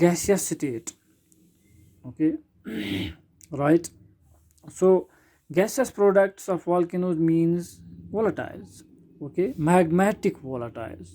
gaseous state. Okay. Right. So gaseous products of volcanoes means volatiles. Okay, magmatic volatiles.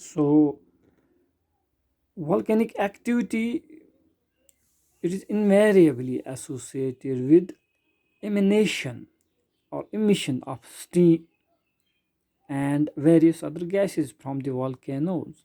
So volcanic activity, it is invariably associated with emanation or emission of steam and various other gases from the volcanoes.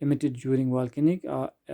emitted during volcanic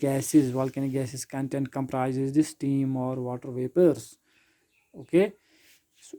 gases content comprises the steam or water vapors. Okay, so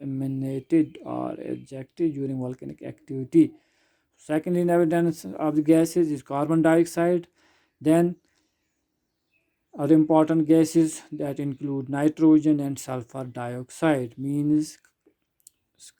emanated or ejected during volcanic activity. Second in abundance of the gases is carbon dioxide. Then other important gases that include nitrogen and sulfur dioxide. Means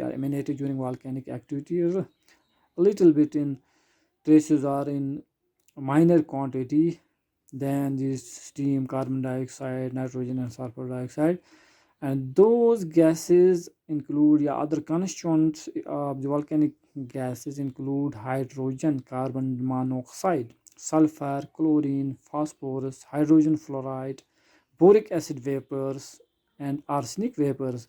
or emanated during volcanic activity. A little bit in traces are in minor quantity than this steam, carbon dioxide, nitrogen and sulfur dioxide, and those gases include, yeah, other constituents of the volcanic gases include hydrogen, carbon monoxide, sulfur, chlorine, phosphorus, hydrogen fluoride, boric acid vapors and arsenic vapors.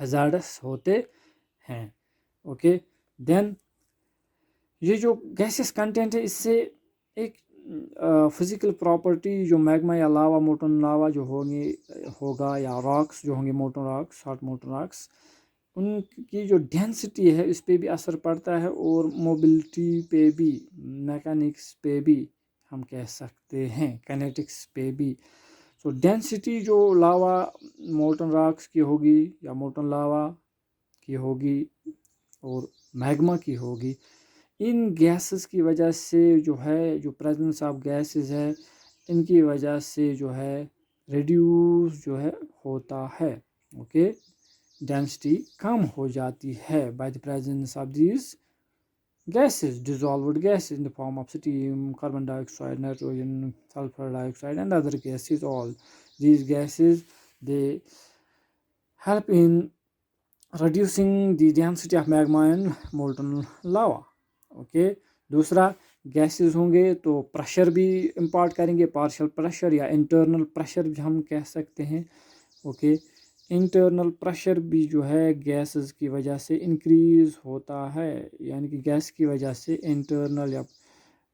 Hazardous ہوتے ہیں. Okay then یہ جو gases content ہے اس سے ایک physical property جو magma یا لاوا موٹن لاوا جو ہوگا یا راکس جو ہوں گے molten rocks hot molten rocks ان کی جو ڈینسٹی ہے اس پہ بھی اثر پڑتا ہے اور موبلٹی پہ بھی میکینکس پہ بھی ہم کہہ سکتے ہیں کینیٹکس پہ بھی. سو ڈینسٹی جو لاوا مولٹن راکس کی ہوگی یا مولٹن لاوا کی ہوگی اور میگما کی ہوگی ان گیسز کی وجہ سے جو ہے جو پریزنس آف گیسز ہے ان کی وجہ سے جو ہے ریڈیوس جو ہے ہوتا ہے. اوکے ڈینسٹی کم ہو جاتی ہے by the presence of these gases, dissolved gases in the form of steam, carbon dioxide, nitrogen, sulfur dioxide and other gases. All these gases they help in reducing the density of magma and molten lava. Okay دوسرا gases ہوں گے تو pressure بھی impart کریں گے partial pressure یا internal pressure بھی ہم کہہ سکتے ہیں. اوکے انٹرنل پریشر بھی جو ہے گیسز کی وجہ سے انکریز ہوتا ہے یعنی کہ گیس کی وجہ سے انٹرنل یا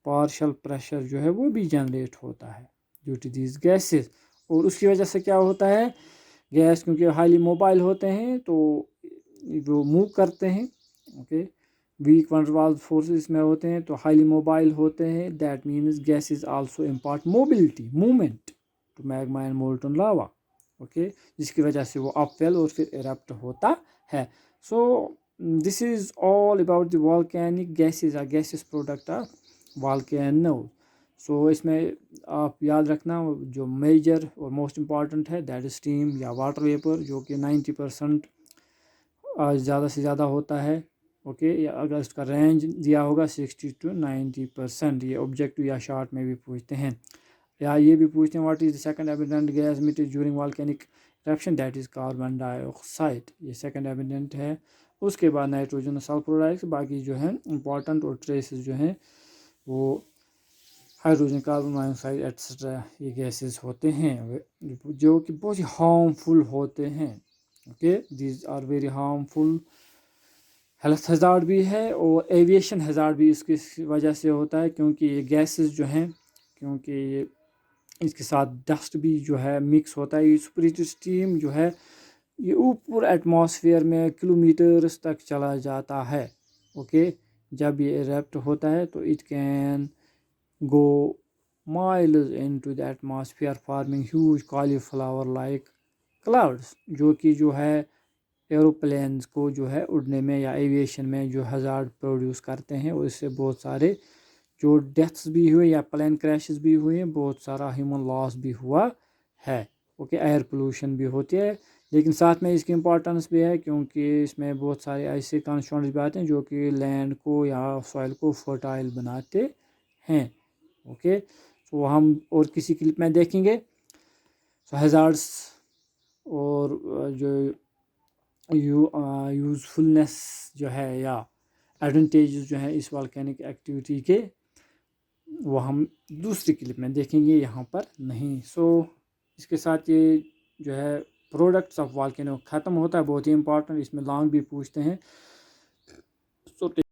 پارشل پریشر جو ہے وہ بھی جنریٹ ہوتا ہے ڈیو ٹو دیز گیسز. اور اس کی وجہ سے کیا ہوتا ہے گیس کیونکہ ہائیلی موبائل ہوتے ہیں تو وہ موو کرتے ہیں. Okay weak van Waal forces اس میں ہوتے ہیں تو ہائیلی موبائل ہوتے ہیں that means gases also impart mobility movement to magma and molten lava. Okay جس کی وجہ سے وہ اپ ویل اور پھر ایرپٹ ہوتا ہے. So this is all about the volcanic gases are gases product of volcano. So اس میں آپ یاد رکھنا جو میجر اور موسٹ امپارٹنٹ ہے دیٹ از اسٹیم یا واٹر ویپر جو کہ 90% زیادہ سے زیادہ ہوتا ہے. اوکے یا اگر اس کا رینج دیا ہوگا 60 to 90%. یہ آبجیکٹو یا شارٹ میں بھی پوچھتے ہیں یا یہ بھی پوچھتے ہیں what is the second abundant gas emitted during volcanic eruption that is carbon ڈائی آکسائڈ. یہ سیکنڈ ایبنڈنٹ ہے. اس کے بعد نائٹروجن سلفر ڈائیآکسائڈ باقی جو ہیں امپورٹنٹ اور ٹریسز جو ہیں وہ ہائیڈروجن کاربن مونوآکسائڈ ایٹسٹرا یہ گیسز ہوتے ہیں جو کہ بہت ہی ہارمفل ہوتے ہیں. Okay these are very harmful. Health hazard بھی ہے اور ایویشن ہیزارڈ بھی اس کی وجہ سے ہوتا ہے کیونکہ یہ گیسز جو ہیں کیونکہ یہ اس کے ساتھ ڈسٹ بھی جو ہے مکس ہوتا ہے. یہ سپریٹ اسٹیم جو ہے یہ اوپر ایٹماسفیئر میں کلو میٹرز تک چلا جاتا ہے. اوکے جب یہ ایرپٹ ہوتا ہے تو it can go miles into the atmosphere forming huge cauliflower like clouds جو کہ جو ہے ایروپلینز کو جو ہے اڑنے میں یا ایویشن میں جو ہزارڈ پروڈیوس کرتے ہیں اور اس سے بہت سارے جو ڈیتھس بھی ہوئے یا پلین کریشز بھی ہوئے بہت سارا ہیومن لاس بھی ہوا ہے. اوکے ایئر پولوشن بھی ہوتی ہے لیکن ساتھ میں اس کی امپورٹنس بھی ہے کیونکہ اس میں بہت سارے ایسے کانسٹیٹوئنٹس بھی آتے ہیں جو کہ لینڈ کو یا سوائل کو فرٹائل بناتے ہیں. اوکے تو ہم اور کسی کلپ میں دیکھیں گے. سو ہیزارڈس اور جو یوزفلنس جو ہے یا ایڈوانٹیجز جو ہیں اس والکینک ایکٹیویٹی کے وہ ہم دوسری کلپ میں دیکھیں گے یہاں پر نہیں. سو اس کے ساتھ یہ جو ہے پروڈکٹس آف والکینو ختم ہوتا ہے. بہت ہی امپورٹنٹ اس میں لانگ بھی پوچھتے ہیں. سو